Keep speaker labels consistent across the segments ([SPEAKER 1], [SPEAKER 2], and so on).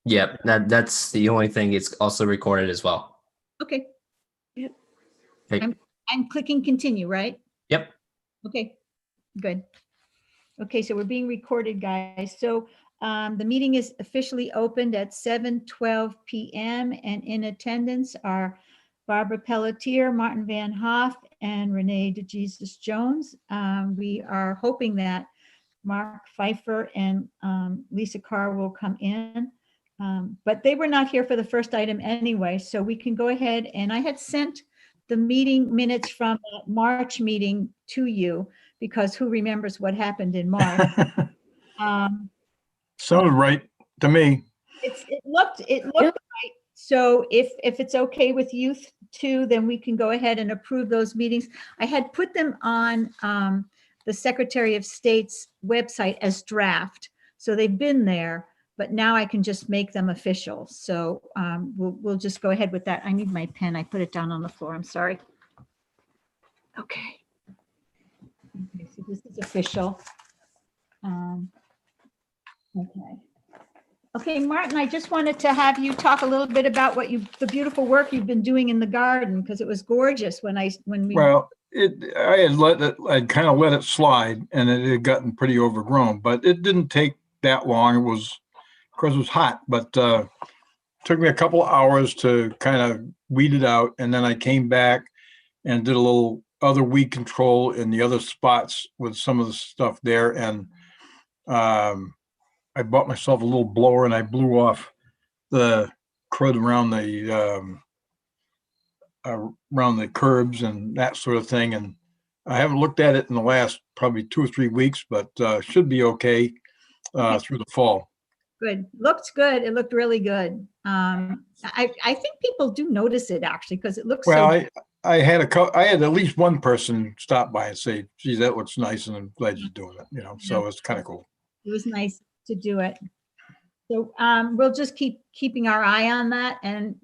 [SPEAKER 1] Yep, that's the only thing. It's also recorded as well.
[SPEAKER 2] Okay. Yep.
[SPEAKER 1] Okay.
[SPEAKER 2] I'm clicking continue, right?
[SPEAKER 1] Yep.
[SPEAKER 2] Okay, good. Okay, so we're being recorded, guys. So the meeting is officially opened at 7:12 p.m. and in attendance are Barbara Pelletier, Martin Van Hoff, and Renee DeJesus Jones. We are hoping that Mark Pfeiffer and Lisa Carr will come in. But they were not here for the first item anyway, so we can go ahead, and I had sent the meeting minutes from the March meeting to you, because who remembers what happened in March?
[SPEAKER 3] Sounded right to me.
[SPEAKER 2] It looked right. So if it's okay with you too, then we can go ahead and approve those meetings. I had put them on the Secretary of State's website as draft, so they've been there, but now I can just make them official. So we'll just go ahead with that. I need my pen. I put it down on the floor. I'm sorry. Okay. Okay, so this is official. Okay. Okay, Martin, I just wanted to have you talk a little bit about the beautiful work you've been doing in the garden, because it was gorgeous when we.
[SPEAKER 3] Well, I'd kind of let it slide, and it had gotten pretty overgrown, but it didn't take that long. It was, of course, it was hot, but took me a couple of hours to kind of weed it out, and then I came back and did a little other weed control in the other spots with some of the stuff there, and I bought myself a little blower and I blew off the crud around the curbs and that sort of thing. And I haven't looked at it in the last probably 2 or 3 weeks, but should be okay through the fall.
[SPEAKER 2] Good. Looked good. It looked really good. I think people do notice it actually, because it looks
[SPEAKER 3] Well,
[SPEAKER 2] so.
[SPEAKER 3] I had at least one person stop by and say, "Geez, that looks nice," and I'm glad you're doing it. So it's kind of cool.
[SPEAKER 2] It was nice to do it. So we'll just keep keeping our eye on that, and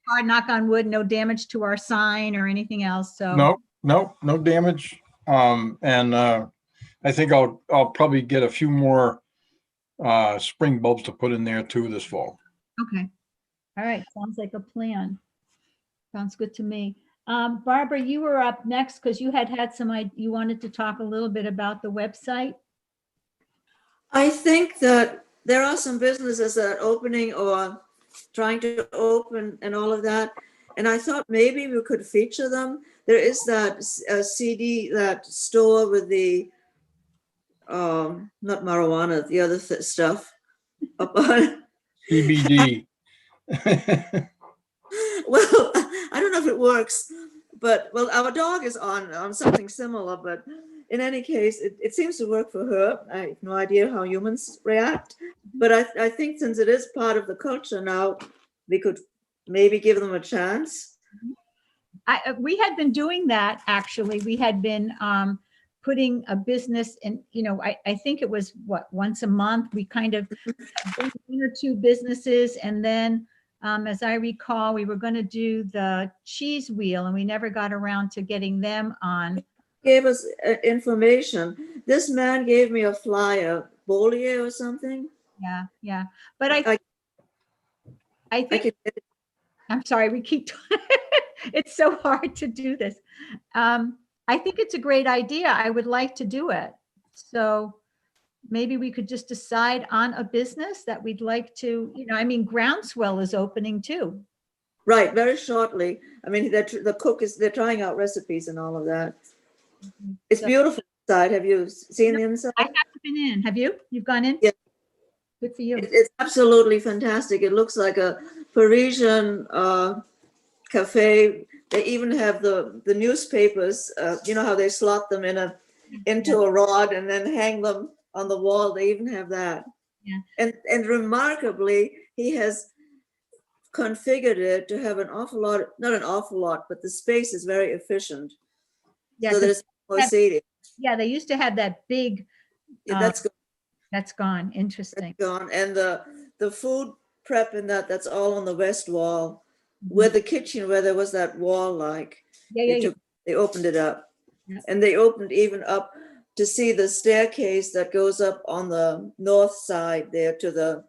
[SPEAKER 2] hard knock on wood, no damage to our sign or anything else. So
[SPEAKER 3] no damage. And I think I'll probably get a few more spring bulbs to put in there too this fall.
[SPEAKER 2] Okay. All right. Sounds like a plan. Sounds good to me. Barbara, you were up next because you had you wanted to talk a little bit about the website.
[SPEAKER 4] I think that there are some businesses that are opening or trying to open and all of that. And I thought maybe we could feature them. There is that CD, that store with the, not marijuana, the other stuff. Up on.
[SPEAKER 3] CBD.
[SPEAKER 4] Well, I don't know if it works, but well, our dog is on something similar, but in any case, it seems to work for her. I have no idea how humans react, but I think since it is part of the culture now, we could maybe give them a chance.
[SPEAKER 2] We had been doing that, actually. We had been putting a business in, I think it was once a month, we kind of one or two businesses. And then as I recall, we were going to do the cheese wheel and we never got around to getting them on.
[SPEAKER 4] Gave us information. This man gave me a flyer, Bollier or something.
[SPEAKER 2] Yeah. But I think, I'm sorry, we keep, it's so hard to do this. I think it's a great idea. I would like to do it. So maybe we could just decide on a business that we'd like to, Groundswell is opening too.
[SPEAKER 4] Right, very shortly. I mean, the cook they're trying out recipes and all of that. It's beautiful inside. Have you seen the inside?
[SPEAKER 2] I haven't been in. Have you? You've gone in?
[SPEAKER 4] Yeah.
[SPEAKER 2] Good for you.
[SPEAKER 4] It's absolutely fantastic. It looks like a Parisian cafe. They even have the newspapers, how they slot them into a rod and then hang them on the wall. They even have that.
[SPEAKER 2] Yeah.
[SPEAKER 4] And remarkably, he has configured it to have an awful lot, not an awful lot, but the space is very efficient.
[SPEAKER 2] Yeah,
[SPEAKER 4] so there's more seating.
[SPEAKER 2] Yeah, they used to have that big.
[SPEAKER 4] That's gone.
[SPEAKER 2] That's gone. Interesting.
[SPEAKER 4] That's gone. And the food prep in that's all on the west wall. Where the kitchen, where there was that wall, they opened it up.
[SPEAKER 2] Yeah.
[SPEAKER 4] And they opened even up to see the staircase that goes up on the north side there to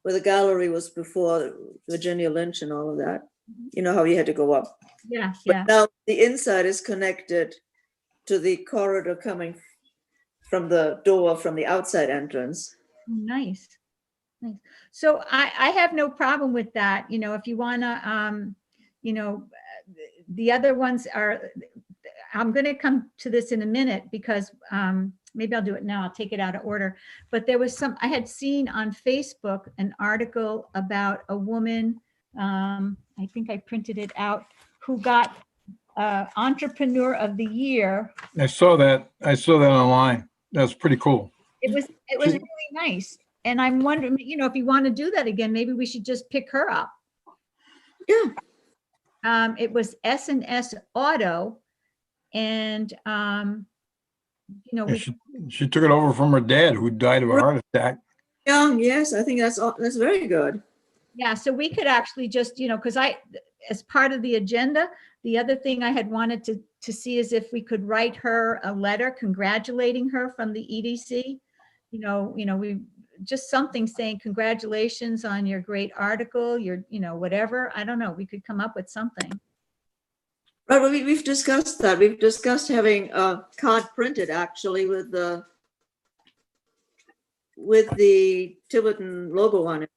[SPEAKER 4] where the gallery was before Virginia Lynch and all of that. You know how you had to go up.
[SPEAKER 2] Yeah,
[SPEAKER 4] But
[SPEAKER 2] yeah.
[SPEAKER 4] now the inside is connected to the corridor coming from the door from the outside entrance.
[SPEAKER 2] Nice. Nice. So I have no problem with that. You know, if you want to, you know, the other ones are, I'm going to come to this in a minute because maybe I'll do it now. I'll take it out of order. But there was I had seen on Facebook an article about a woman, I think I printed it out, who got Entrepreneur of the Year.
[SPEAKER 3] I saw that online. That's pretty cool.
[SPEAKER 2] It was really nice. And I'm wondering, you know, if you want to do that again, maybe we should just pick her up.
[SPEAKER 4] Yeah.
[SPEAKER 2] It was S&S Auto, and you know,
[SPEAKER 3] Yeah, she took it over from her dad, who died of a heart attack.
[SPEAKER 4] Young, yes, I think that's very good.
[SPEAKER 2] yeah, so we could actually just, you know, because as part of the agenda, the other thing I had wanted to see is if we could write her a letter congratulating her from the EDC. You know, we just something saying congratulations on your great article, your, you know, whatever. I don't know. We could come up with something.
[SPEAKER 4] Right, well, we've discussed that. We've discussed having a card printed actually with the Tiverton logo on it.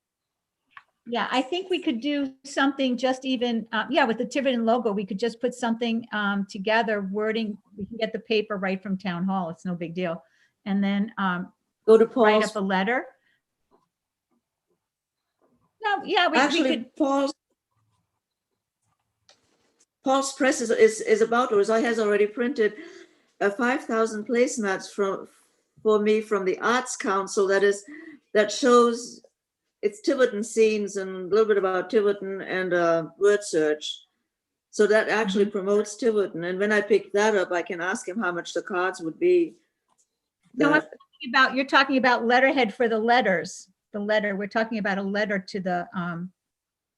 [SPEAKER 2] Yeah, I think we could do something just even, yeah, with the Tiverton logo, we could just put something together, wording, we can get the paper right from town hall. It's no big deal. And then
[SPEAKER 4] Go to
[SPEAKER 2] write
[SPEAKER 4] Paul's.
[SPEAKER 2] up a letter. No, yeah, we
[SPEAKER 4] Actually,
[SPEAKER 2] could,
[SPEAKER 4] Paul's Press is about, or has already printed 5,000 placemats for me from the Arts Council. That shows it's Tiverton scenes and a little bit about Tiverton and word search. So that actually promotes Tiverton. And when I pick that up, I can ask him how much the cards would be.
[SPEAKER 2] no, you're talking about letterhead for the letters, the letter. We're talking about a letter to the,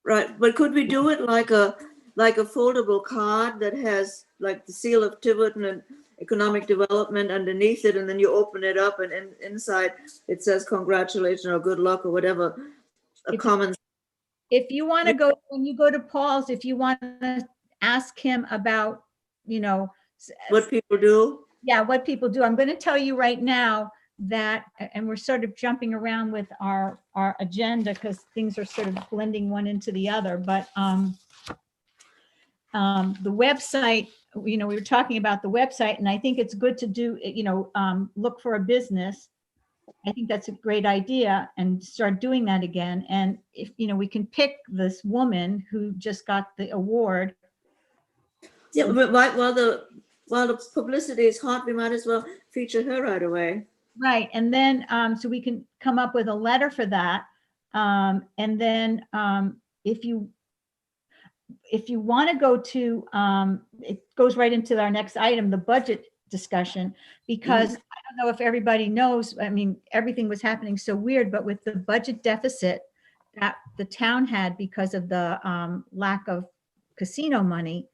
[SPEAKER 4] Right, but could we do it like a foldable card that has like the seal of Tiverton and economic development underneath it, and then you open it up and inside it says congratulations or good luck or whatever, a common.
[SPEAKER 2] if you want to go, when you go to Paul's, if you want to ask him about, you know,
[SPEAKER 4] What people do.
[SPEAKER 2] yeah, what people do. I'm going to tell you right now that, and we're sort of jumping around with our agenda because things are sort of blending one into the other, but the website, you know, we were talking about the website, and I think it's good to do, you know, look for a business. I think that's a great idea, and start doing that again. And if, you know, we can pick this woman who just got the award.
[SPEAKER 4] Yeah, but while the publicity is hot, we might as well feature her right away.
[SPEAKER 2] Right, and then, so we can come up with a letter for that. And then if you want to go to, it goes right into our next item, the budget discussion, because I don't know if everybody knows, I mean, everything was happening so weird, but with the budget deficit that the town had because of the lack of casino money,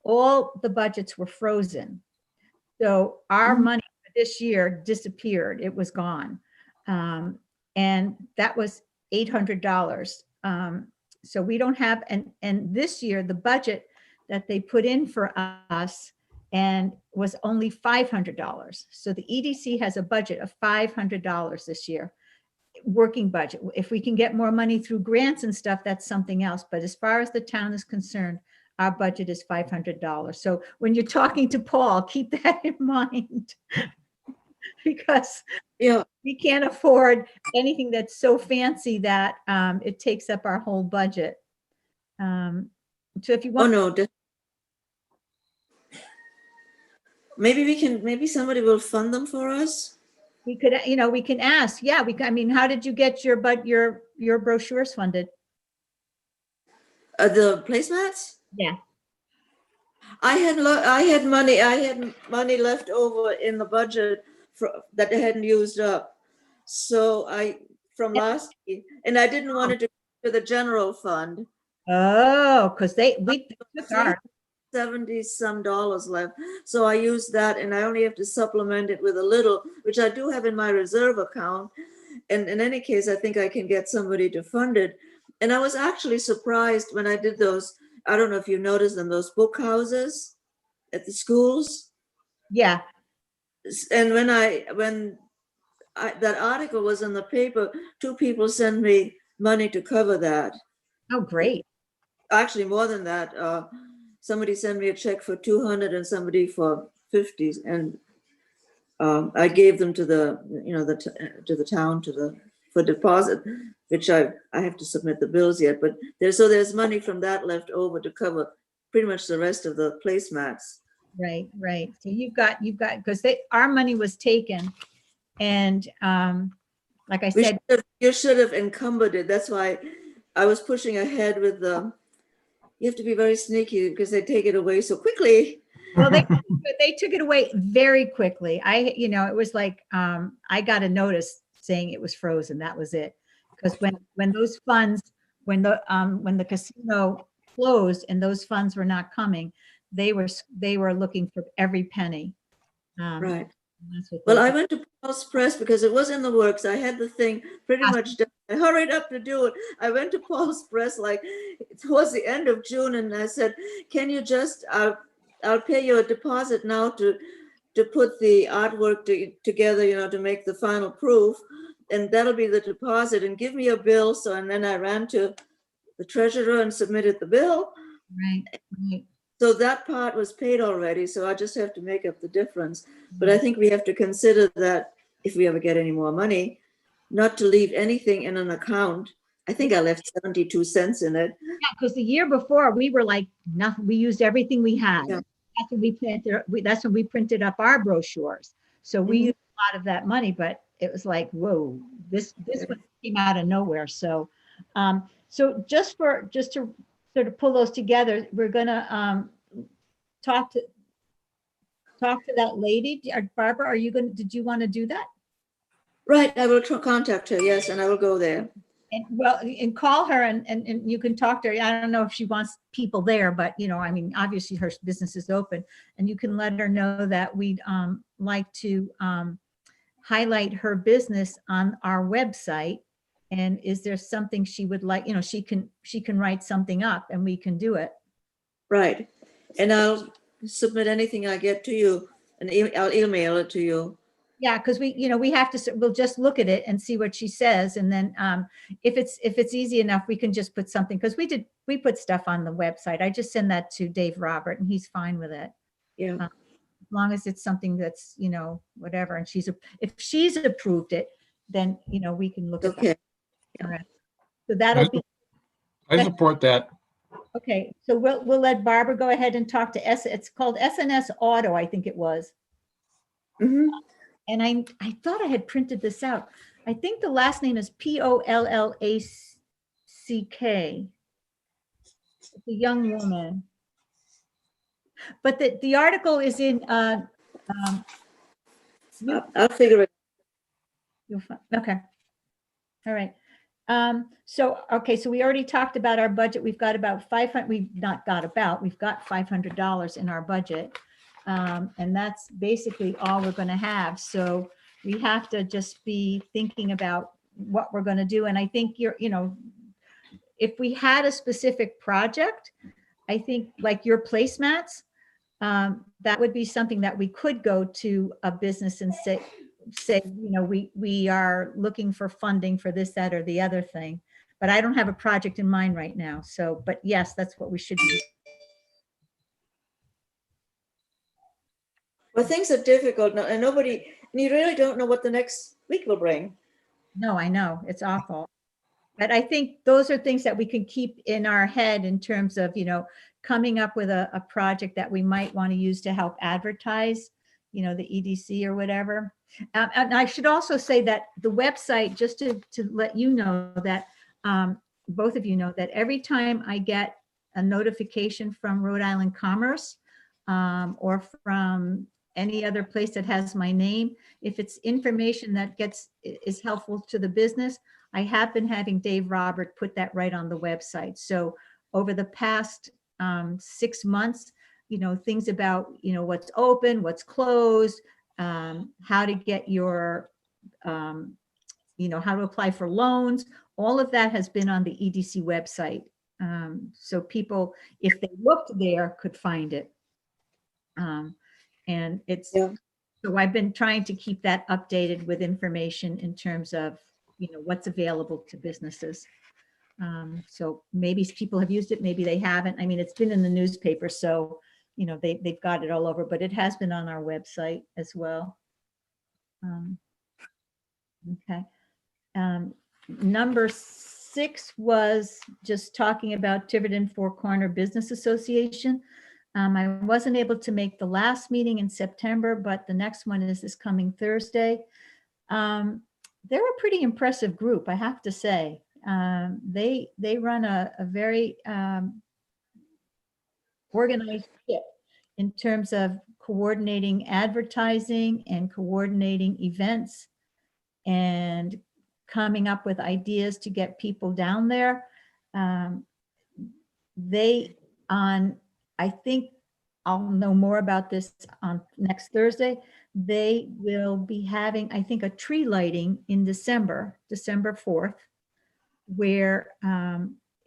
[SPEAKER 2] all the budgets were frozen. So our money for this year disappeared. It was gone. And that was $800. So we don't have, and this year, the budget that they put in for us and was only $500. So the EDC has a budget of $500 this year, working budget. If we can get more money through grants and stuff, that's something else. But as far as the town is concerned, our budget is $500. So when you're talking to Paul, keep that in mind because we can't afford anything that's so fancy that it takes up our whole budget. So if you want,
[SPEAKER 4] oh no, maybe somebody will fund them for us.
[SPEAKER 2] we could, you know, we can ask. Yeah, I mean, how did you get your brochures funded?
[SPEAKER 4] The placemats.
[SPEAKER 2] Yeah.
[SPEAKER 4] I had money left over in the budget that I hadn't used up. So from last year, and I didn't want it to go to the general fund.
[SPEAKER 2] Oh, because we took our,
[SPEAKER 4] $70-some left. So I used that, and I only have to supplement it with a little, which I do have in my reserve account. And in any case, I think I can get somebody to fund it. And I was actually surprised when I did those, I don't know if you noticed them, those book houses at the schools.
[SPEAKER 2] Yeah.
[SPEAKER 4] And when that article was in the paper, 2 people sent me money to cover that.
[SPEAKER 2] Oh, great.
[SPEAKER 4] Actually, more than that. Somebody sent me a check for 200 and somebody for 50, and I gave them to the, to the town for deposit, which I have to submit the bills yet. But there's money from that left over to cover pretty much the rest of the placemats.
[SPEAKER 2] Right, right. So you've got, because our money was taken, and like I said,
[SPEAKER 4] You should have encumbered it. That's why I was pushing ahead with you have to be very sneaky because they take it away so quickly.
[SPEAKER 2] well, they took it away very quickly. It was like I got a notice saying it was frozen. That was it. Because when those funds, when the casino closed and those funds were not coming, they were looking for every penny.
[SPEAKER 4] Right.
[SPEAKER 2] That's what
[SPEAKER 4] Well,
[SPEAKER 2] they
[SPEAKER 4] I
[SPEAKER 2] did.
[SPEAKER 4] went to Paul's Press because it was in the works. I had the thing pretty much done. I hurried up to do it. I went to Paul's Press like towards the end of June, and I said, "Can you just? I'll pay you a deposit now to put the artwork together, to make the final proof, and that'll be the deposit. And give me a bill." So, and then I ran to the treasurer and submitted the bill.
[SPEAKER 2] Right, right.
[SPEAKER 4] So that part was paid already, so I just have to make up the difference. But I think we have to consider that if we ever get any more money, not to leave anything in an account. I think I left 72 cents in it.
[SPEAKER 2] Yeah, because the year before we were like nothing. We used everything we had.
[SPEAKER 4] Yeah.
[SPEAKER 2] That's when we printed. That's when we printed up our brochures. So we used a lot of that money, but it was like, whoa, this one came out of nowhere. So, so just to sort of pull those together, we're gonna talk to that lady. Barbara, did you want to do that?
[SPEAKER 4] Right, I will contact her, yes, and I will go there.
[SPEAKER 2] And call her and you can talk to her. I don't know if she wants people there, but I mean, obviously her business is open, and you can let her know that we'd like to highlight her business on our website. And is there something she would like, she can write something up and we can do it.
[SPEAKER 4] Right, and I'll submit anything I get to you, and I'll email it to you.
[SPEAKER 2] Yeah, because we have to, we'll just look at it and see what she says. And then if it's easy enough, we can just put something, because we put stuff on the website. I just send that to Dave Robert and he's fine with it.
[SPEAKER 4] Yeah.
[SPEAKER 2] As long as it's something that's, whatever. And if she's approved it, then, we can look at that.
[SPEAKER 4] Okay.
[SPEAKER 2] All right. So that'll be,
[SPEAKER 3] I support that.
[SPEAKER 2] okay. So we'll let Barbara go ahead and talk to it's called SNS Auto, I think it was.
[SPEAKER 4] Mhm.
[SPEAKER 2] And I thought I had printed this out. I think the last name is Pollack. It's a young woman. But the article is in,
[SPEAKER 4] I'll figure it.
[SPEAKER 2] okay. All right. So we already talked about our budget. We've got about 500, we've got $500 in our budget. And that's basically all we're going to have. So we have to just be thinking about what we're going to do. And I think if we had a specific project, I think like your placemats, that would be something that we could go to a business and say, we are looking for funding for this, that, or the other thing. But I don't have a project in mind right now. So, but yes, that's what we should do.
[SPEAKER 4] Well, things are difficult now, and you really don't know what the next week will bring.
[SPEAKER 2] No, I know, it's awful. But I think those are things that we can keep in our head in terms of, coming up with a project that we might want to use to help advertise, the EDC or whatever. And I should also say that the website, just to let you know that, both of you know that every time I get a notification from Rhode Island Commerce or from any other place that has my name, if it's information that is helpful to the business, I have been having Dave Robert put that right on the website. So over the past 6 months, things about, what's open, what's closed, how to get your, how to apply for loans. All of that has been on the EDC website. So people, if they looked there, could find it. And it's,
[SPEAKER 4] Yeah.
[SPEAKER 2] so I've been trying to keep that updated with information in terms of, what's available to businesses. So maybe people have used it, maybe they haven't. I mean, it's been in the newspaper, so, they've got it all over, but it has been on our website as well. Okay. Number 6 was just talking about Tiverton Four Corner Business Association. I wasn't able to make the last meeting in September, but the next one is this coming Thursday. They're a pretty impressive group, I have to say. They run a very organized ship in terms of coordinating advertising and coordinating events and coming up with ideas to get people down there. I think I'll know more about this on next Thursday. They will be having, I think, a tree lighting in December 4th, where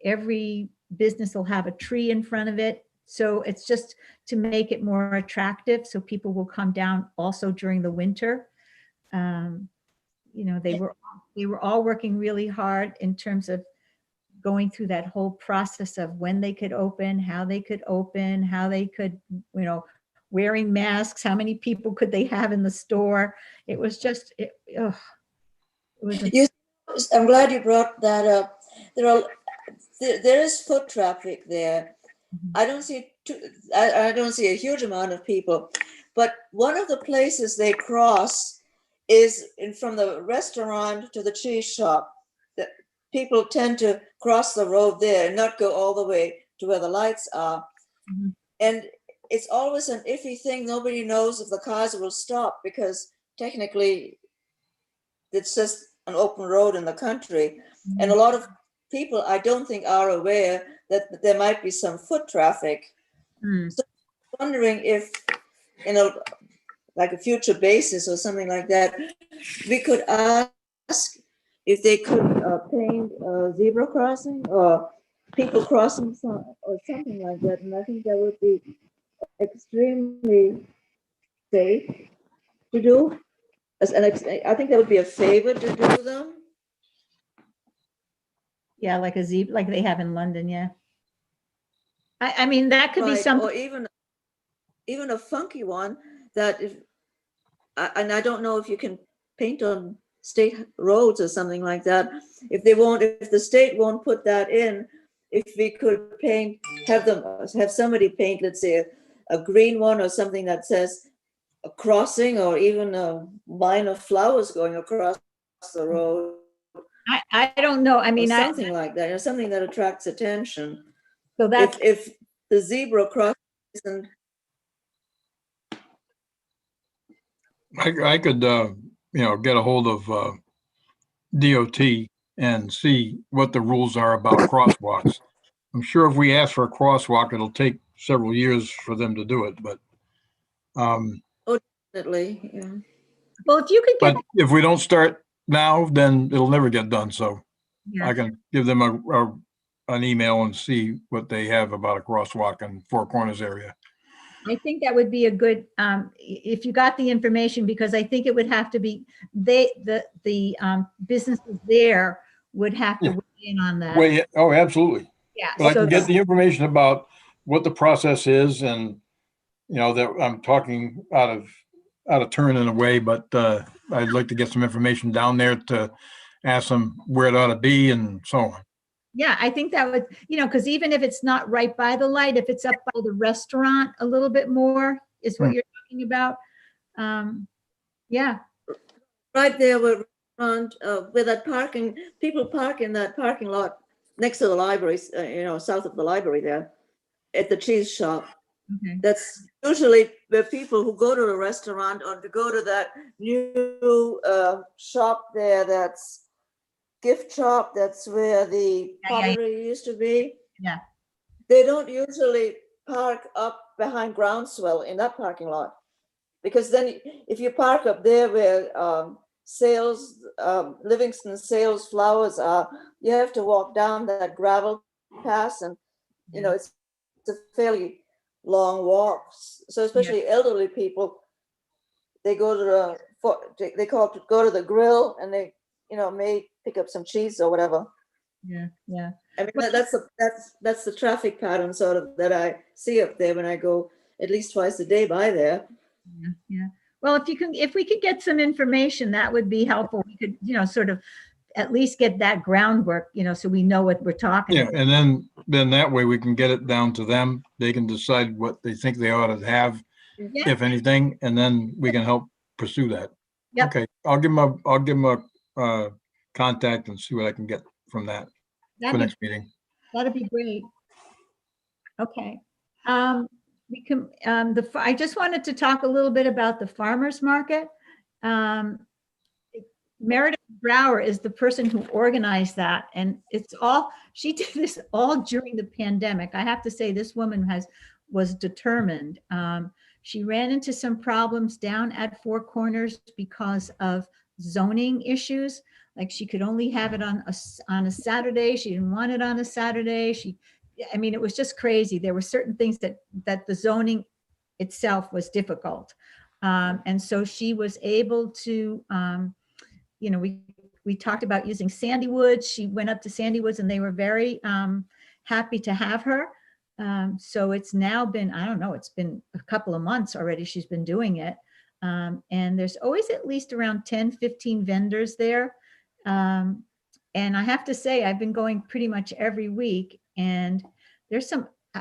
[SPEAKER 2] every business will have a tree in front of it. So it's just to make it more attractive, so people will come down also during the winter. They were all working really hard in terms of going through that whole process of when they could open, how they could, wearing masks, how many people could they have in the store. It was just,
[SPEAKER 4] I'm glad you brought that up. There is foot traffic there. I don't see a huge amount of people, but one of the places they cross is from the restaurant to the cheese shop. That people tend to cross the road there and not go all the way to where the lights are.
[SPEAKER 2] Mm-hmm.
[SPEAKER 4] And it's always an iffy thing. Nobody knows if the cars will stop, because technically it's just an open road in the country.
[SPEAKER 2] Mm-hmm.
[SPEAKER 4] And a lot of people, I don't think, are aware that there might be some foot traffic. So I'm wondering if, like a future basis or something like that, we could ask if they could paint a zebra crossing or people crossing or something like that. And I think that would be extremely safe to do. I think that would be a favor to do them.
[SPEAKER 2] Yeah, like a zebra, like they have in London. Yeah. I mean, that could be
[SPEAKER 4] Right,
[SPEAKER 2] something.
[SPEAKER 4] or even a funky one that and I don't know if you can paint on state roads or something like that. If the state won't put that in, if we could have somebody paint, let's say a green one or something that says a crossing, or even a line of flowers going across the road.
[SPEAKER 2] I don't know. I mean,
[SPEAKER 4] something like that, something that attracts attention.
[SPEAKER 2] So that's
[SPEAKER 4] if the zebra crossing.
[SPEAKER 3] I could, get a hold of DOT and see what the rules are about crosswalks. I'm sure if we ask for a crosswalk, it'll take several years for them to do it, but
[SPEAKER 4] Definitely, yeah.
[SPEAKER 2] well, if you could get.
[SPEAKER 3] But if we don't start now, then it'll never get done. So
[SPEAKER 2] Yeah.
[SPEAKER 3] I can give them an email and see what they have about a crosswalk in Four Corners area.
[SPEAKER 2] I think that would be a good, if you got the information, because I think it would have to be, the businesses there would have to weigh in on that.
[SPEAKER 3] Oh, absolutely.
[SPEAKER 2] Yeah.
[SPEAKER 3] But I
[SPEAKER 2] so
[SPEAKER 3] can get the information about what the process is, and that I'm talking out of turn in a way, but I'd like to get some information down there to ask them where it ought to be and so on.
[SPEAKER 2] Yeah, I think that would, because even if it's not right by the light, if it's up by the restaurant a little bit more is what you're talking about. Yeah.
[SPEAKER 4] Right there where that parking, people park in that parking lot next to the library, south of the library there at the cheese shop.
[SPEAKER 2] Okay.
[SPEAKER 4] That's usually the people who go to the restaurant or to go to that new shop there, that's gift shop, that's where the pottery used to be.
[SPEAKER 2] Yeah.
[SPEAKER 4] They don't usually park up behind Groundswell in that parking lot, because then if you park up there where Sales, Livingston Sales Flowers are, you have to walk down that gravel path, and you know, it's a fairly long walk. So especially elderly people, they go to go to the grill, and they, you know, may pick up some cheese or whatever.
[SPEAKER 2] Yeah, yeah.
[SPEAKER 4] I mean, that's the traffic pattern sort of that I see up there when I go at least twice a day by there.
[SPEAKER 2] Yeah, yeah. Well, if we could get some information, that would be helpful. We could, you know, sort of at least get that groundwork, you know, so we know what we're talking
[SPEAKER 3] Yeah,
[SPEAKER 2] about.
[SPEAKER 3] and then that way we can get it down to them. They can decide what they think they ought to have,
[SPEAKER 2] Yeah,
[SPEAKER 3] if anything, and then we can help pursue that.
[SPEAKER 2] Yep.
[SPEAKER 3] Okay, I'll give them a contact and see what I can get from that for next meeting.
[SPEAKER 2] that'd be great. Okay. We can, I just wanted to talk a little bit about the farmer's market. Meredith Brower is the person who organized that, and she did this all during the pandemic. I have to say, this woman was determined. She ran into some problems down at Four Corners because of zoning issues. Like, she could only have it on a Saturday. She didn't want it on a Saturday. I mean, it was just crazy. There were certain things that the zoning itself was difficult. And so she was able to, you know, we talked about using Sandy Woods. She went up to Sandy Woods, and they were very happy to have her. So it's now been, I don't know, it's been a couple of months already she's been doing it. And there's always at least around 10, 15 vendors there. And I have to say, I've been going pretty much every week, and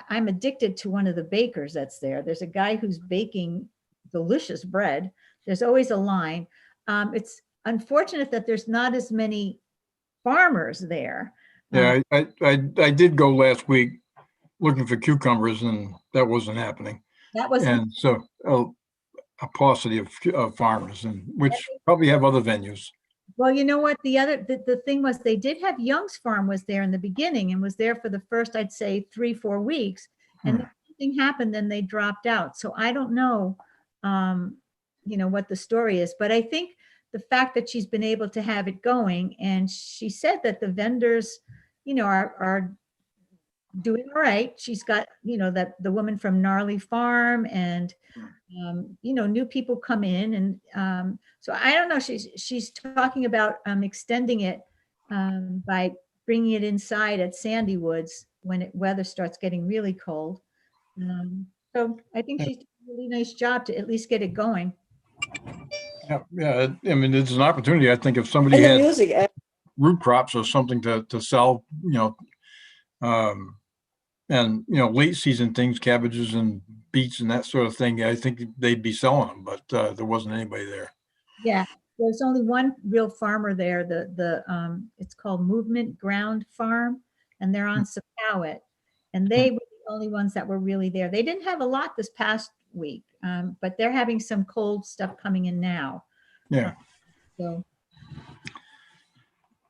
[SPEAKER 2] I'm addicted to one of the bakers that's there. There's a guy who's baking delicious bread. There's always a line. It's unfortunate that there's not as many farmers there.
[SPEAKER 3] Yeah, I did go last week looking for cucumbers, and that wasn't happening.
[SPEAKER 2] That was,
[SPEAKER 3] And so a paucity of farmers, and which probably have other venues.
[SPEAKER 2] well, you know what, the thing was, they did have Young's Farm was there in the beginning, and was there for the first, I'd say 3-4 weeks, and then something happened, then they dropped out. So I don't know, you know, what the story is, but I think the fact that she's been able to have it going, and she said that the vendors, you know, are doing all right. She's got, you know, that the woman from Gnarly Farm, and you know, new people come in, and so I don't know. She's talking about extending it by bringing it inside at Sandy Woods when weather starts getting really cold. So I think she's doing a really nice job to at least get it going.
[SPEAKER 3] Yeah. I mean, it's an opportunity. I think if somebody
[SPEAKER 4] And the
[SPEAKER 3] had
[SPEAKER 4] music,
[SPEAKER 3] root crops or something to sell, you know, and you know, late season things, cabbages and beets and that sort of thing, I think they'd be selling them, but there wasn't anybody there.
[SPEAKER 2] Yeah, there's only one real farmer there. It's called Movement Ground Farm, and they're on Sepowit, and they were the only ones that were really there. They didn't have a lot this past week, but they're having some cold stuff coming in now.
[SPEAKER 3] Yeah.
[SPEAKER 2] So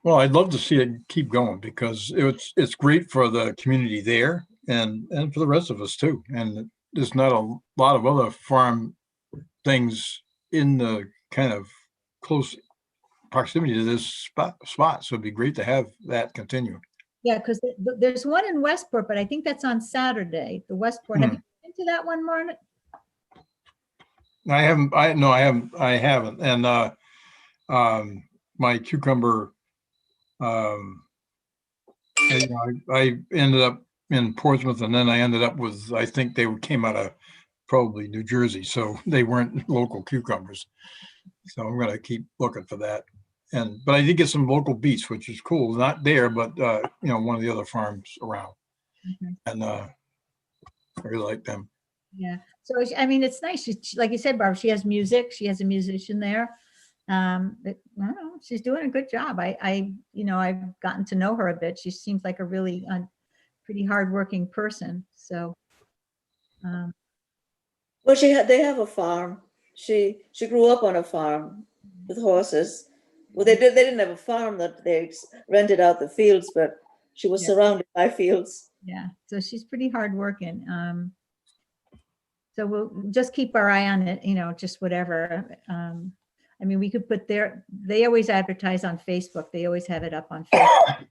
[SPEAKER 3] Well, I'd love to see it keep going, because it's great for the community there, and for the rest of us too. And there's not a lot of other farm things in the kind of close proximity to this spot. So it'd be great to have that continue.
[SPEAKER 2] yeah, because there's one in Westport, but I think that's on Saturday. The Westport. Have you been to that one, Martin?
[SPEAKER 3] I haven't. And my cucumber, I ended up in Portsmouth, and then I ended up with, I think they came out of probably New Jersey, so they weren't local cucumbers. So I'm gonna keep looking for that. But I did get some local beets, which is cool. Not there, but you know, one of the other farms around. And I really like them.
[SPEAKER 2] Yeah. So I mean, it's nice. Like you said, Barbara, she has music. She has a musician there. I don't know, she's doing a good job. You know, I've gotten to know her a bit. She seems like a really pretty hardworking person. So.
[SPEAKER 4] well, they have a farm. She grew up on a farm with horses. Well, they didn't have a farm, that they rented out the fields, but she was surrounded by fields.
[SPEAKER 2] Yeah, so she's pretty hardworking. So we'll just keep our eye on it, you know, just whatever. I mean, we could put they always advertise on Facebook. They always have it up on Facebook.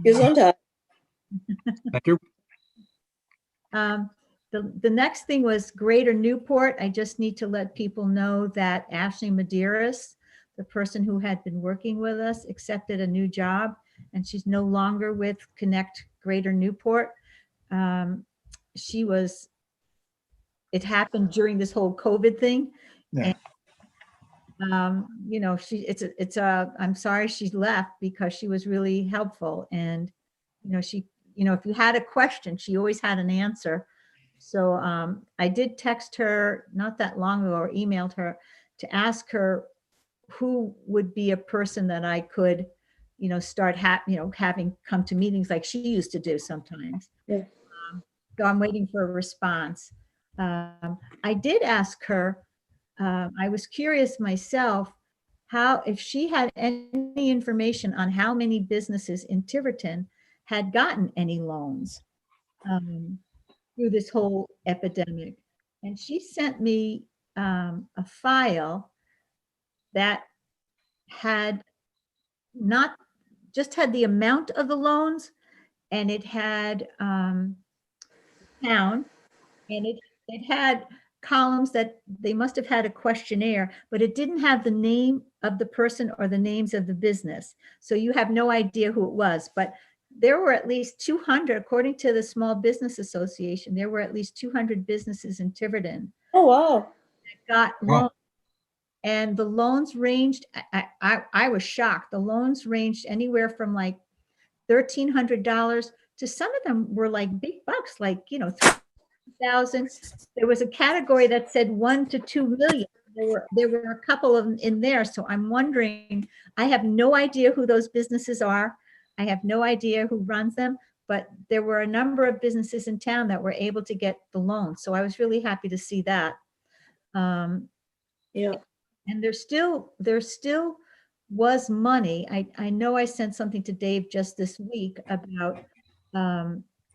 [SPEAKER 4] Gesundheit.
[SPEAKER 3] Thank you.
[SPEAKER 2] The next thing was Greater Newport. I just need to let people know that Ashley Medeiros, the person who had been working with us, accepted a new job, and she's no longer with Connect Greater Newport. It happened during this whole COVID thing.
[SPEAKER 3] Yeah.
[SPEAKER 2] And, you know, I'm sorry she left because she was really helpful. And, you know, if you had a question, she always had an answer. So I did text her not that long ago or emailed her to ask her who would be a person that I could, you know, start having come to meetings like she used to do sometimes.
[SPEAKER 4] Yeah.
[SPEAKER 2] So I'm waiting for a response. I did ask her, I was curious myself, if she had any information on how many businesses in Tiverton had gotten any loans through this whole epidemic. And she sent me a file that had not just had the amount of the loans, and it had town, and it had columns that they must have had a questionnaire, but it didn't have the name of the person or the names of the business. So you have no idea who it was, but there were at least 200, according to the Small Business Association, there were at least 200 businesses in Tiverton
[SPEAKER 4] Oh, wow.
[SPEAKER 2] that got
[SPEAKER 3] Wow.
[SPEAKER 2] loans. And the loans ranged, I was shocked. The loans ranged anywhere from like $1,300 to some of them were like big bucks, like, you know, 3,000. There was a category that said 1 to 2 million. There were a couple of them in there. So I'm wondering, I have no idea who those businesses are. I have no idea who runs them, but there were a number of businesses in town that were able to get the loan. So I was really happy to see that.
[SPEAKER 4] Yeah.
[SPEAKER 2] And there still was money. I know I sent something to Dave just this week about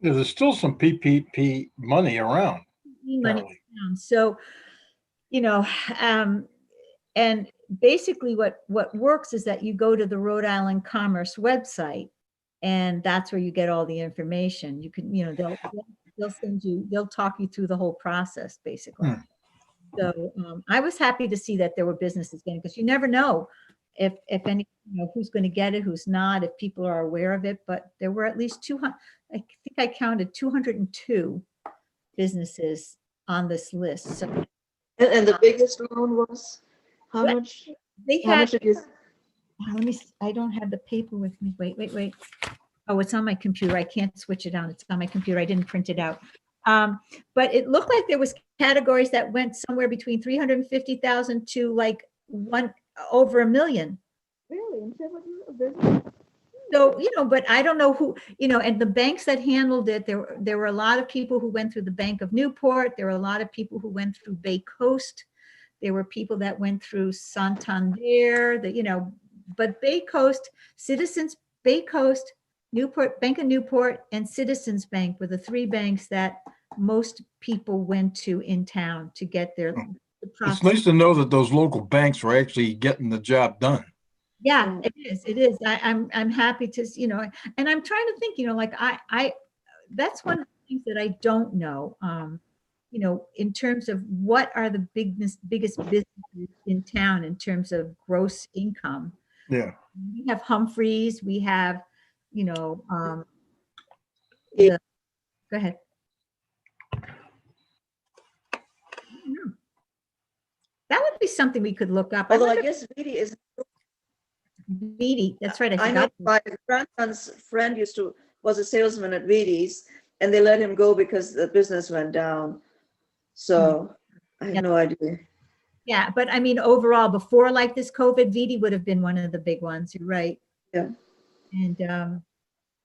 [SPEAKER 3] There's still some PPP money around.
[SPEAKER 2] money.
[SPEAKER 3] apparently.
[SPEAKER 2] So, you know, and basically what works is that you go to the Rhode Island Commerce website, and that's where you get all the information. You can, you know, they'll talk you through the whole process, basically. So I was happy to see that there were businesses getting, because you never know if any, you know, who's going to get it, who's not, if people are aware of it. But there were at least 200, I think I counted 202 businesses on this list. So
[SPEAKER 4] And the biggest loan was how
[SPEAKER 2] What?
[SPEAKER 4] much?
[SPEAKER 2] they
[SPEAKER 4] How
[SPEAKER 2] had,
[SPEAKER 4] much did you?
[SPEAKER 2] let me, I don't have the paper with me. Wait. Oh, it's on my computer. I can't switch it on. It's on my computer. I didn't print it out. But it looked like there was categories that went somewhere between 350,000 to like over $1 million.
[SPEAKER 4] Really? In Tiverton, a business?
[SPEAKER 2] So, you know, but I don't know who, you know, and the banks that handled it, there were a lot of people who went through the Bank of Newport. There were a lot of people who went through Bay Coast. There were people that went through Santander, you know, but Bay Coast, Citizens, Bay Coast, Newport, Bank of Newport, and Citizens Bank were the three banks that most people went to in town to get the
[SPEAKER 3] It's
[SPEAKER 2] process.
[SPEAKER 3] nice to know that those local banks are actually getting the job done.
[SPEAKER 2] Yeah, it is. It is. I'm happy to, you know, and I'm trying to think, you know, like that's one of the things that I don't know. You know, in terms of what are the biggest businesses in town in terms of gross income.
[SPEAKER 3] Yeah.
[SPEAKER 2] We have Humphreys, we have, you know,
[SPEAKER 4] Yeah.
[SPEAKER 2] go ahead. I don't know. That would be something we could look up.
[SPEAKER 4] Although I guess Vidi is,
[SPEAKER 2] Beatty, that's right. I
[SPEAKER 4] I know
[SPEAKER 2] forgot.
[SPEAKER 4] my grandson's friend was a salesman at Vidi's, and they let him go because the business went down. So I have
[SPEAKER 2] Yeah.
[SPEAKER 4] no idea.
[SPEAKER 2] Yeah, but I mean, overall, before like this COVID, VD would have been one of the big ones. You're right.
[SPEAKER 4] Yeah.
[SPEAKER 2] And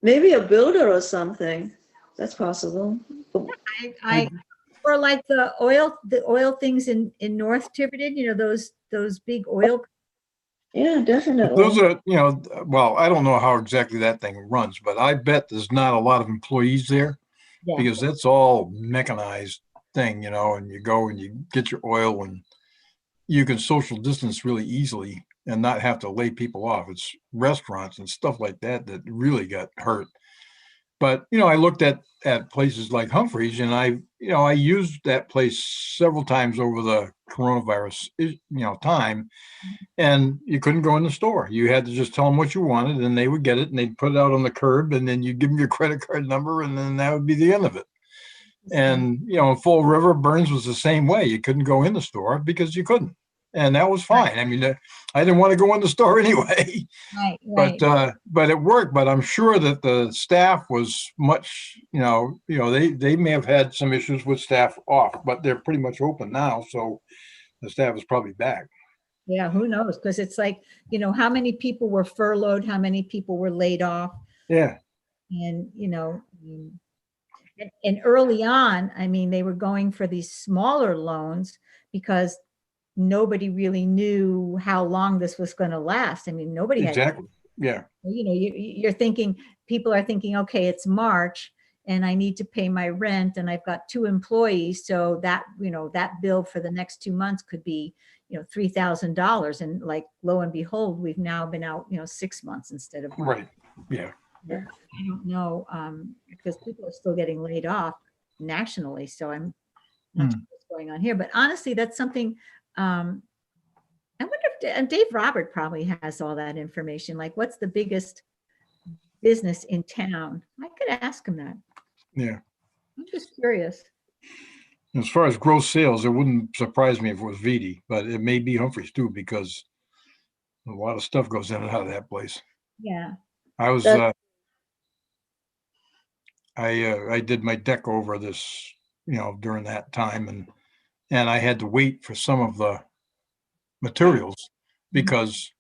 [SPEAKER 4] Maybe a builder or something. That's possible.
[SPEAKER 2] I or like the oil things in North Tiverton, you know, those big oil.
[SPEAKER 4] Yeah, definitely.
[SPEAKER 3] Those are, you know, well, I don't know how exactly that thing runs, but I bet there's not a lot of employees there
[SPEAKER 2] Yeah.
[SPEAKER 3] because it's all mechanized thing, you know, and you go and you get your oil and you can social distance really easily and not have to lay people off. It's restaurants and stuff like that that really got hurt. But, I looked at places like Humphreys, and I used that place several times over the coronavirus, time, and you couldn't go in the store. You had to just tell them what you wanted and they would get it and they'd put it out on the curb, and then you give them your credit card number, and then that would be the end of it. And, in Fall River, Burns was the same way. You couldn't go in the store because you couldn't. And that was fine. I mean, I didn't want to go in the store anyway.
[SPEAKER 2] Right.
[SPEAKER 3] But it worked. But I'm sure that the staff was much, they may have had some issues with staff off, but they're pretty much open now. So the staff is probably back.
[SPEAKER 2] Yeah, who knows? Because it's like, how many people were furloughed, how many people were laid off,
[SPEAKER 3] Yeah.
[SPEAKER 2] and and early on, I mean, they were going for these smaller loans because nobody really knew how long this was going to last. I mean, nobody had,
[SPEAKER 3] Exactly. Yeah.
[SPEAKER 2] you're thinking, people are thinking, okay, it's March and I need to pay my rent and I've got 2 employees. So that, that bill for the next 2 months could be, $3,000. And like, lo and behold, we've now been out, 6 months instead of 1.
[SPEAKER 3] Right. Yeah.
[SPEAKER 2] I don't know, because people are still getting laid off nationally. So I'm not sure what's going on here, but honestly, that's something, I wonder if Dave Robert probably has all that information. Like, what's the biggest business in town? I could ask him that.
[SPEAKER 3] Yeah.
[SPEAKER 2] I'm just curious.
[SPEAKER 3] As far as gross sales, it wouldn't surprise me if it was VD, but it may be Humphreys too, because a lot of stuff goes in and out of that place.
[SPEAKER 2] Yeah.
[SPEAKER 3] I was, I did my deck over this, during that time, and I had to wait for some of the materials because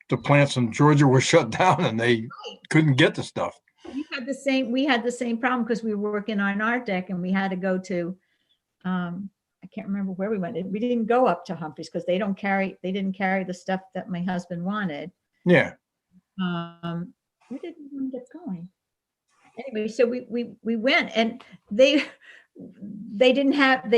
[SPEAKER 3] the plants in Georgia were shut down and they couldn't get the stuff.
[SPEAKER 2] We had the same problem because we were working on our deck and we had to go to, I can't remember where we went. We didn't go up to Humphreys because they didn't carry the stuff that my husband wanted.
[SPEAKER 3] Yeah.
[SPEAKER 2] Where did we end up going? Anyway, so we went and they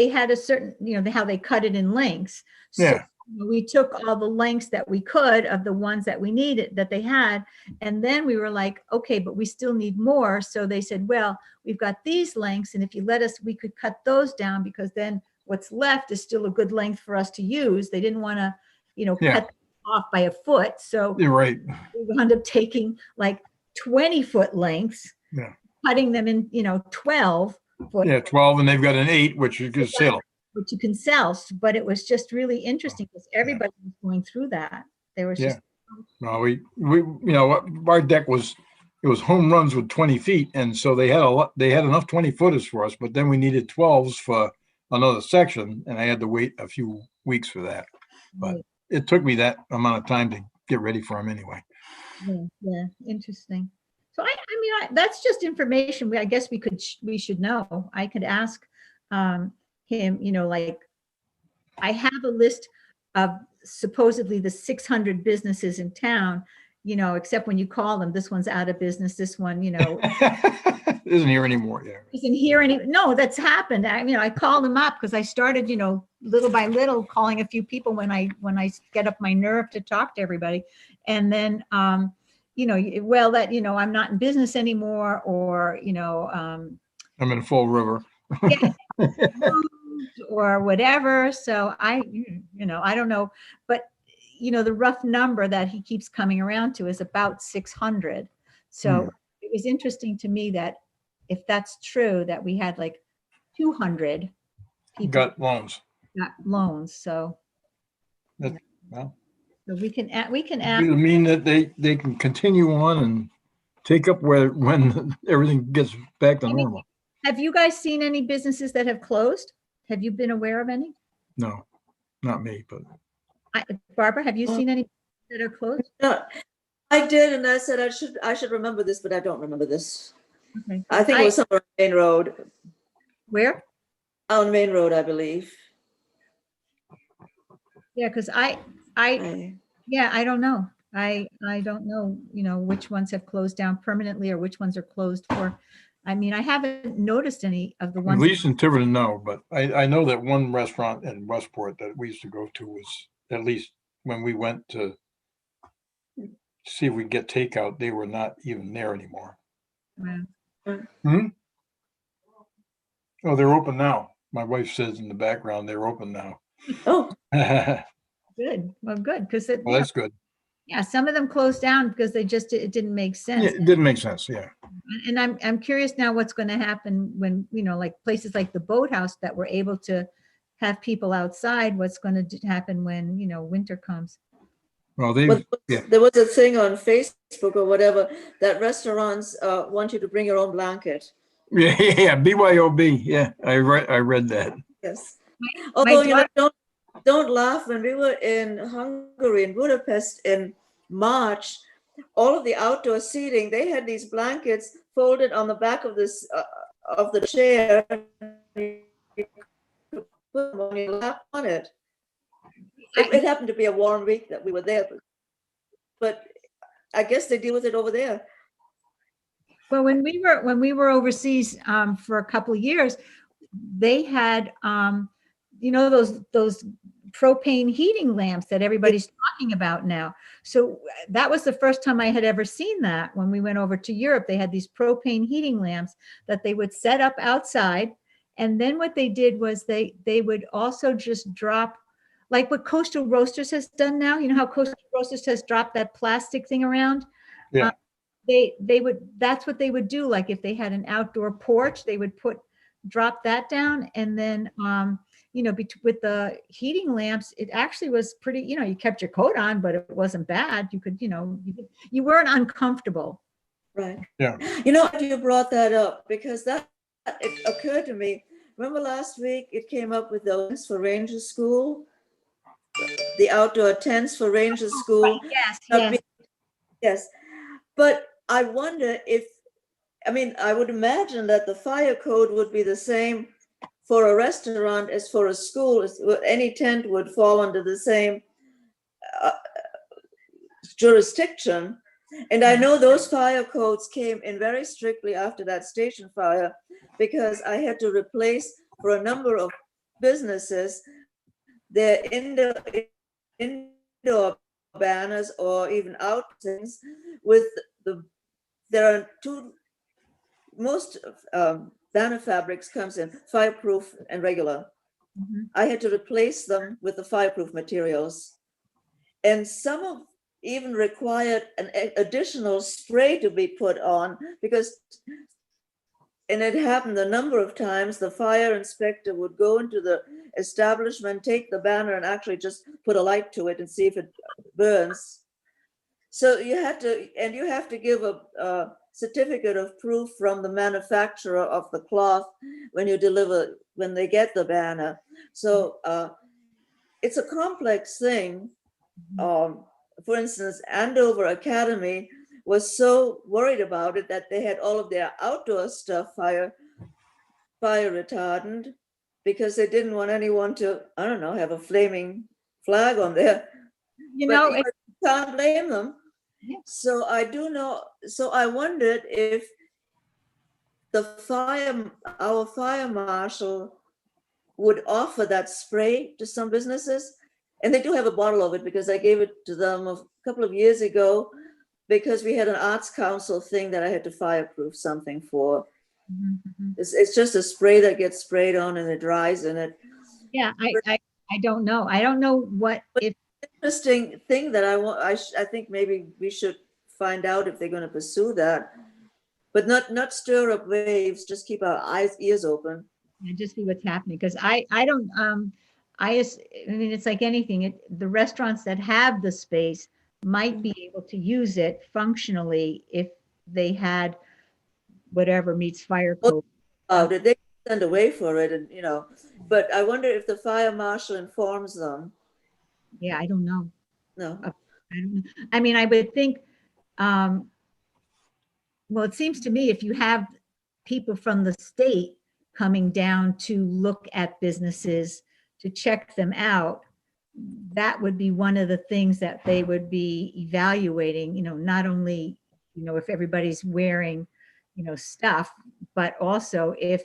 [SPEAKER 2] had a certain, how they cut it in lengths. So
[SPEAKER 3] Yeah.
[SPEAKER 2] we took all the lengths that we could of the ones that we needed, that they had. And then we were like, okay, but we still need more. So they said, well, we've got these lengths. And if you let us, we could cut those down because then what's left is still a good length for us to use. They didn't want to, cut off by a foot. So
[SPEAKER 3] You're right.
[SPEAKER 2] we wound up taking like 20-foot lengths, cutting them in, 12 foot.
[SPEAKER 3] Yeah, 12, and they've got an 8, which you can sell.
[SPEAKER 2] Which you can sell, but it was just really interesting because everybody was going through that. There was just
[SPEAKER 3] No, we our deck was home runs with 20 feet, and so they had enough 20 footers for us, but then we needed 12s for another section, and I had to wait a few weeks for that. But it took me that amount of time to get ready for them anyway.
[SPEAKER 2] Yeah, interesting. So I mean, that's just information. I guess we should know. I could ask him, like, I have a list of supposedly the 600 businesses in town, except when you call them, this one's out of business, this one,
[SPEAKER 3] isn't here anymore. Yeah.
[SPEAKER 2] Isn't here no, that's happened. I called them up because I started, little by little calling a few people when I get up my nerve to talk to everybody. And then, I'm not in business anymore, or, I'm
[SPEAKER 3] in Fall River.
[SPEAKER 2] or whatever. So I don't know, but the rough number that he keeps coming around to is about 600. So it was interesting to me that if that's true, that we had like 200 people
[SPEAKER 3] got loans.
[SPEAKER 2] So
[SPEAKER 3] Well,
[SPEAKER 2] so we can ask.
[SPEAKER 3] It'll mean that they can continue on and take up when everything gets back to normal.
[SPEAKER 2] Have you guys seen any businesses that have closed? Have you been aware of any?
[SPEAKER 3] No, not me, but
[SPEAKER 2] Barbara, have you seen any that are closed?
[SPEAKER 4] No, I did, and I said I should remember this, but I don't remember this.
[SPEAKER 2] Okay.
[SPEAKER 4] I think it was somewhere on Main Road.
[SPEAKER 2] Where?
[SPEAKER 4] On Main Road, I believe.
[SPEAKER 2] Yeah, because I don't know. I don't know, which ones have closed down permanently or which ones are closed for. I mean, I haven't noticed any of the
[SPEAKER 3] At
[SPEAKER 2] ones.
[SPEAKER 3] least in Tiverton, no, but I know that one restaurant in Westport that we used to go to was, at least when we went to see if we could get takeout, they were not even there anymore. Hmm? Oh, they're open now. My wife says in the background, they're open now.
[SPEAKER 4] Oh,
[SPEAKER 3] Well,
[SPEAKER 2] Good. Well, good. Because
[SPEAKER 3] that's good.
[SPEAKER 2] yeah, some of them closed down because it didn't make
[SPEAKER 3] Yeah,
[SPEAKER 2] sense.
[SPEAKER 3] it didn't make sense. Yeah.
[SPEAKER 2] And I'm curious now what's going to happen when, like places like the boathouse that were able to have people outside, what's going to happen when, winter comes.
[SPEAKER 3] Well,
[SPEAKER 4] but
[SPEAKER 3] yeah.
[SPEAKER 4] there was a thing on Facebook or whatever that restaurants want you to bring your own blanket.
[SPEAKER 3] Yeah, BYOB. Yeah, I read that.
[SPEAKER 4] Yes.
[SPEAKER 2] My
[SPEAKER 4] Although,
[SPEAKER 2] daughter-
[SPEAKER 4] don't laugh. When we were in Hungary, in Budapest in March, all of the outdoor seating, they had these blankets folded on the back of this of the chair. You could put them on your lap on it. It happened to be a warm week that we were there, but I guess they deal with it over there.
[SPEAKER 2] Well, when we were overseas for a couple of years, they had those propane heating lamps that everybody's talking about now. So that was the first time I had ever seen that. When we went over to Europe, they had these propane heating lamps that they would set up outside. And then what they did was they would also just drop, like what Coastal Roasters has done now. You know how Coastal Roasters has dropped that plastic thing around?
[SPEAKER 3] Yeah.
[SPEAKER 2] They would, that's what they would do. Like if they had an outdoor porch, they would drop that down. And then, with the heating lamps, it actually was pretty, you kept your coat on, but it wasn't bad. You could, you weren't uncomfortable.
[SPEAKER 4] Right.
[SPEAKER 3] Yeah.
[SPEAKER 4] You brought that up because it occurred to me. Remember last week it came up with those for Ranger School, the outdoor tents for Ranger School.
[SPEAKER 2] Yes.
[SPEAKER 4] Yes. But I wonder I would imagine that the fire code would be the same for a restaurant as for a school. Any tent would fall under the same jurisdiction. And I know those fire codes came in very strictly after that station fire, because I had to replace for a number of businesses their indoor banners or even out things with there are most banner fabrics comes in fireproof and regular.
[SPEAKER 2] Mhm.
[SPEAKER 4] I had to replace them with the fireproof materials. And some of even required an additional spray to be put on and it happened a number of times, the fire inspector would go into the establishment, take the banner and actually just put a light to it and see if it burns. So you have to give a certificate of proof from the manufacturer of the cloth when they get the banner. So it's a complex thing. For instance, Andover Academy was so worried about it that they had all of their outdoor stuff fire retardant because they didn't want anyone to, I don't know, have a flaming flag on there. You can't blame them.
[SPEAKER 2] Yeah.
[SPEAKER 4] So I wondered if our fire marshal would offer that spray to some businesses. And they do have a bottle of it because I gave it to them a couple of years ago because we had an arts council thing that I had to fireproof something for.
[SPEAKER 2] Mhm.
[SPEAKER 4] It's just a spray that gets sprayed on and it dries in it.
[SPEAKER 2] Yeah, I don't know. I don't know what if
[SPEAKER 4] Interesting thing that I think maybe we should find out if they're going to pursue that, but not stir up waves. Just keep our ears open.
[SPEAKER 2] and just see what's happening because I don't I mean it's like anything. The restaurants that have the space might be able to use it functionally if they had whatever meets fire code.
[SPEAKER 4] About it, they send away for it, and But I wonder if the fire marshal informs them.
[SPEAKER 2] Yeah, I don't know.
[SPEAKER 4] No.
[SPEAKER 2] I don't know. I mean, I would think. Well, it seems to me if you have people from the state coming down to look at businesses to check them out, that would be one of the things that they would be evaluating, not only, if everybody's wearing, stuff, but also if,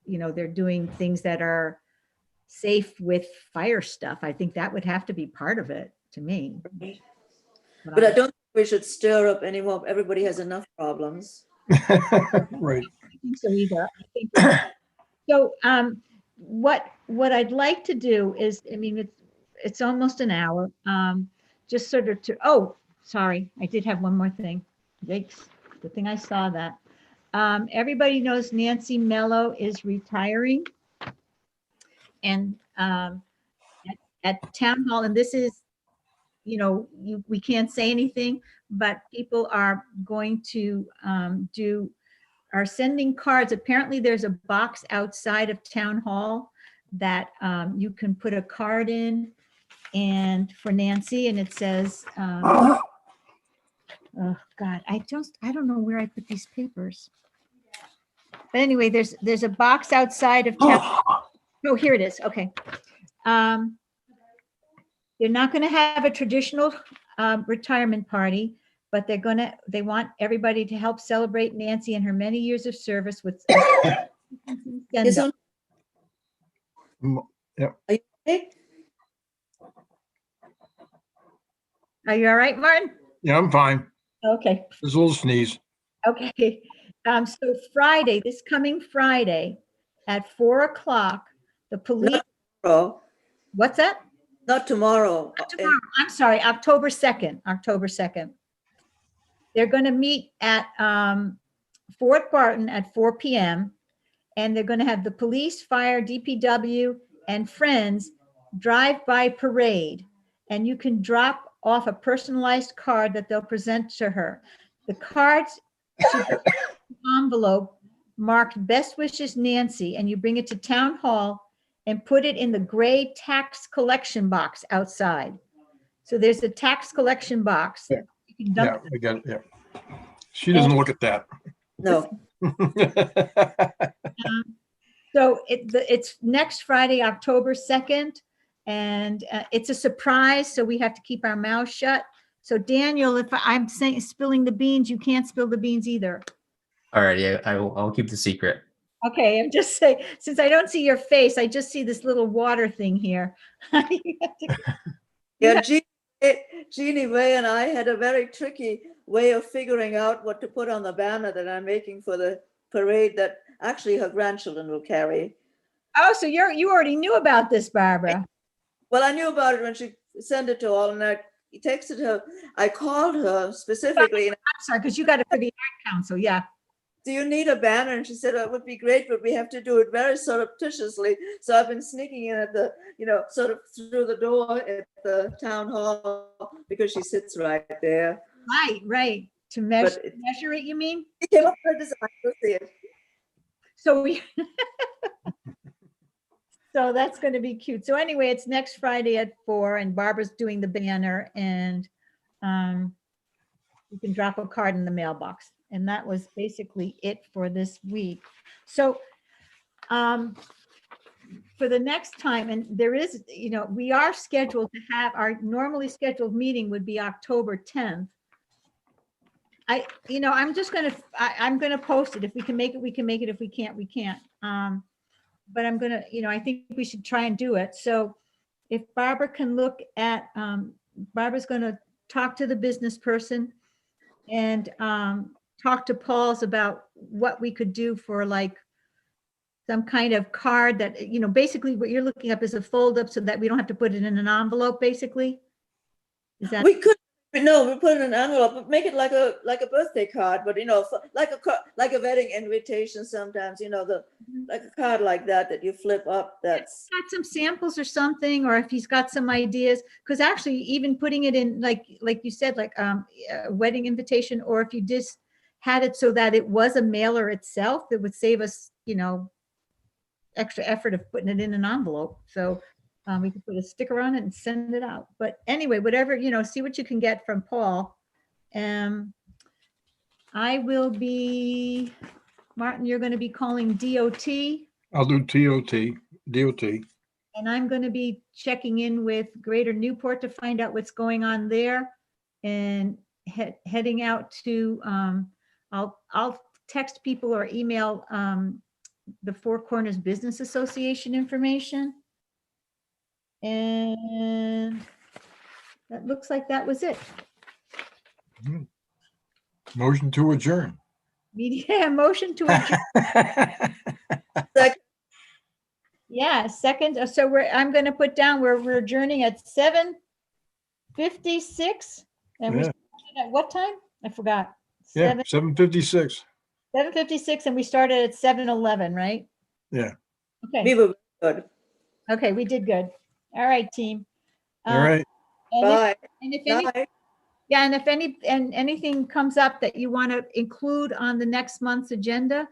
[SPEAKER 2] they're doing things that are safe with fire stuff. I think that would have to be part of it to me.
[SPEAKER 4] But I don't think we should stir up any more. Everybody has enough problems.
[SPEAKER 3] Right.
[SPEAKER 2] think so either. I think so. What I'd like to do is, I mean, it's almost an hour. Just sort of to. Oh, sorry, I did have one more thing. Yikes! Good thing I saw that. Everybody knows Nancy Mello is retiring, and at town hall, and this is, we can't say anything, but people are going to are sending cards. Apparently there's a box outside of town hall that you can put a card in, and for Nancy, and it says, oh God, I don't know where I put these papers. But anyway, there's a box outside of town. Oh, here it is. Okay. They're not going to have a traditional retirement party, but they want everybody to help celebrate Nancy and her many years of service with
[SPEAKER 4] Yes,
[SPEAKER 2] send-up.
[SPEAKER 3] Yep.
[SPEAKER 4] Are you okay?
[SPEAKER 2] Are you all right, Martin?
[SPEAKER 3] Yeah, I'm fine.
[SPEAKER 2] Okay.
[SPEAKER 3] Just a little sneeze.
[SPEAKER 2] Okay. So Friday, this coming Friday at 4 o'clock, the police,
[SPEAKER 4] Tomorrow.
[SPEAKER 2] what's that?
[SPEAKER 4] Not tomorrow.
[SPEAKER 2] Tomorrow, I'm sorry, October 2nd. They're going to meet at Fort Barton at 4 p.m. and they're going to have the police, fire, DPW, and friends drive-by parade. And you can drop off a personalized card that they'll present to her. The cards should be in an envelope marked "Best Wishes Nancy," and you bring it to town hall and put it in the gray tax collection box outside. So there's a tax collection box.
[SPEAKER 3] Yeah.
[SPEAKER 2] You can dump
[SPEAKER 3] Yeah, we got it. Yeah. She doesn't look at that.
[SPEAKER 4] No.
[SPEAKER 2] So it's next Friday, October 2nd, and it's a surprise, so we have to keep our mouths shut. So Daniel, if I'm saying spilling the beans, you can't spill the beans either.
[SPEAKER 1] Alrighty, I'll keep the secret.
[SPEAKER 2] Okay, I'm just saying, since I don't see your face, I just see this little water thing here.
[SPEAKER 4] Yeah, Jeannie Way and I had a very tricky way of figuring out what to put on the banner that I'm making for the parade that actually her grandchildren will carry.
[SPEAKER 2] Oh, so you already knew about this, Barbara.
[SPEAKER 4] Well, I knew about it when she sent it to all, and I texted her. I called her specifically.
[SPEAKER 2] I'm sorry, because you got it for the art council, yeah.
[SPEAKER 4] Do you need a banner? And she said, oh, it would be great, but we have to do it very surreptitiously. So I've been sneaking in at the, sort of through the door at the town hall because she sits right there.
[SPEAKER 2] Right. To measure it, you mean?
[SPEAKER 4] She came up with a design, you'll see it.
[SPEAKER 2] So so that's going to be cute. So anyway, it's next Friday at 4, and Barbara's doing the banner, and you can drop a card in the mailbox. And that was basically it for this week. So for the next time, and there is, we are scheduled to have our normally scheduled meeting would be October 10th. I'm just going to, I'm going to post it. If we can make it, we can make it. If we can't, we can't. But I'm going to, I think we should try and do it. So if Barbara can look at, Barbara's going to talk to the business person and talk to Paul's about what we could do for like some kind of card that, basically what you're looking up is a fold up so that we don't have to put it in an envelope, basically. Is that?
[SPEAKER 4] We could, no, we put it in an envelope, but make it like a birthday card, but like a wedding invitation sometimes, like a card like that you flip up. That's
[SPEAKER 2] got some samples or something, or if he's got some ideas, because actually even putting it in like you said, like a wedding invitation, or if you just had it so that it was a mailer itself, that would save us, extra effort of putting it in an envelope. So we could put a sticker on it and send it out. But anyway, whatever, see what you can get from Paul. I will be, Martin, you're going to be calling DOT.
[SPEAKER 3] I'll do DOT.
[SPEAKER 2] And I'm going to be checking in with Greater Newport to find out what's going on there and heading out to, I'll text people or email the Four Corners Business Association information. And that looks like that was it.
[SPEAKER 3] Motion to adjourn.
[SPEAKER 2] Media motion to adjourn.
[SPEAKER 4] Second.
[SPEAKER 2] Yeah, second. So I'm going to put down we're adjourning at 7:56. And we
[SPEAKER 3] Yeah.
[SPEAKER 2] started at what time? I forgot.
[SPEAKER 3] Yeah, 7:56.
[SPEAKER 2] 7:56 and we started at 7:11, right?
[SPEAKER 3] Yeah.
[SPEAKER 2] Okay.
[SPEAKER 4] We were good.
[SPEAKER 2] Okay, we did good. All right, team.
[SPEAKER 3] All right.
[SPEAKER 2] And
[SPEAKER 4] Bye.
[SPEAKER 2] if any,
[SPEAKER 4] Bye.
[SPEAKER 2] yeah, and if anything comes up that you want to include on the next month's agenda,